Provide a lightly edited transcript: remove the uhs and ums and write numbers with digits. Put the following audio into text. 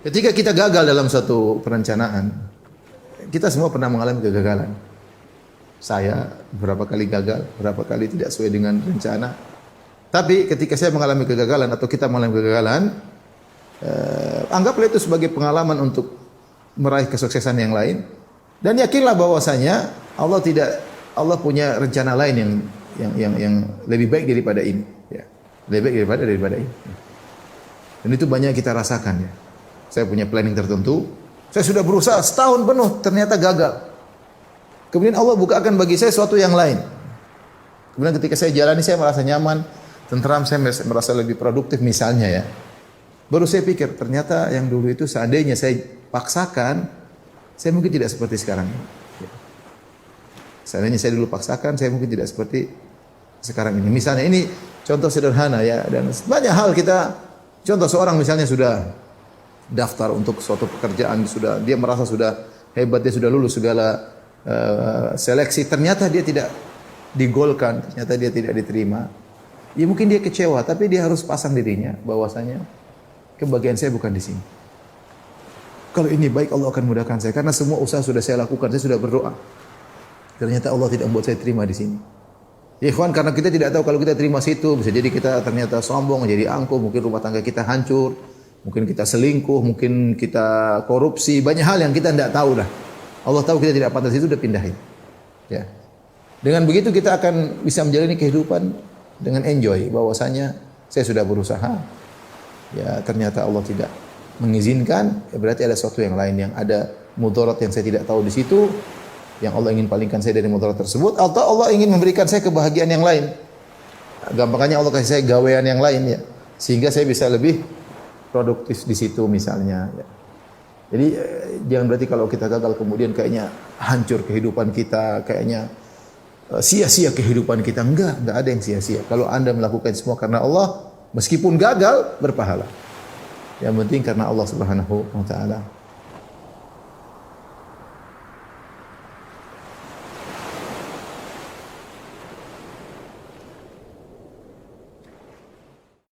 Ketika kita gagal dalam suatu perencanaan, kita semua pernah mengalami kegagalan. Saya beberapa kali gagal, beberapa kali tidak sesuai dengan rencana. Tapi ketika saya mengalami kegagalan atau kita mengalami kegagalan, anggaplah itu sebagai pengalaman untuk meraih kesuksesan yang lain. Dan yakinlah bahwasanya Allah punya rencana lain yang lebih baik daripada ini. Ya. Lebih baik daripada ini. Dan itu banyak kita rasakan ya. Saya punya planning tertentu. Saya sudah berusaha setahun penuh, ternyata gagal. Kemudian Allah bukakan bagi saya sesuatu yang lain. Kemudian ketika saya jalani, saya merasa nyaman, tentram, saya merasa lebih produktif misalnya ya. Baru saya pikir, ternyata yang dulu itu seandainya saya paksakan, saya mungkin tidak seperti sekarang. Seandainya saya dulu paksakan, saya mungkin tidak seperti sekarang ini. Misalnya ini contoh sederhana ya. Dan banyak hal kita, contoh seorang misalnya sudah daftar untuk suatu pekerjaan, dia merasa sudah hebat, dia sudah lulus segala seleksi, ternyata dia tidak digolkan, ternyata dia tidak diterima. Ya mungkin dia kecewa, tapi dia harus pasang dirinya bahwasanya kebahagiaan saya bukan di sini. Kalau ini baik, Allah akan mudahkan saya karena semua usaha sudah saya lakukan, saya sudah berdoa. Ternyata Allah tidak membuat saya terima di sini. Ya ikhwan, karena kita tidak tahu kalau kita terima situ, bisa jadi kita ternyata sombong, jadi angkuh, mungkin rumah tangga kita hancur, mungkin kita selingkuh, mungkin kita korupsi, banyak hal yang kita tidak tahu dah. Allah tahu kita tidak pantas itu, udah pindahin. Ya. Dengan begitu kita akan bisa menjalani kehidupan dengan enjoy, bahwasanya saya sudah berusaha. Ya, ternyata Allah tidak mengizinkan, ya berarti ada sesuatu yang lain, yang ada mudarat yang saya tidak tahu di situ, yang Allah ingin palingkan saya dari mudarat tersebut, atau Allah ingin memberikan saya kebahagiaan yang lain. Gampangnya Allah kasih saya gawean yang lain ya, sehingga saya bisa lebih produktif di situ misalnya ya. Jadi jangan berarti kalau kita gagal kemudian kayaknya hancur kehidupan kita, kayaknya sia-sia kehidupan kita. Enggak ada yang sia-sia. Kalau Anda melakukan semua karena Allah, meskipun gagal berpahala. Yang penting karena Allah Subhanahu wa taala.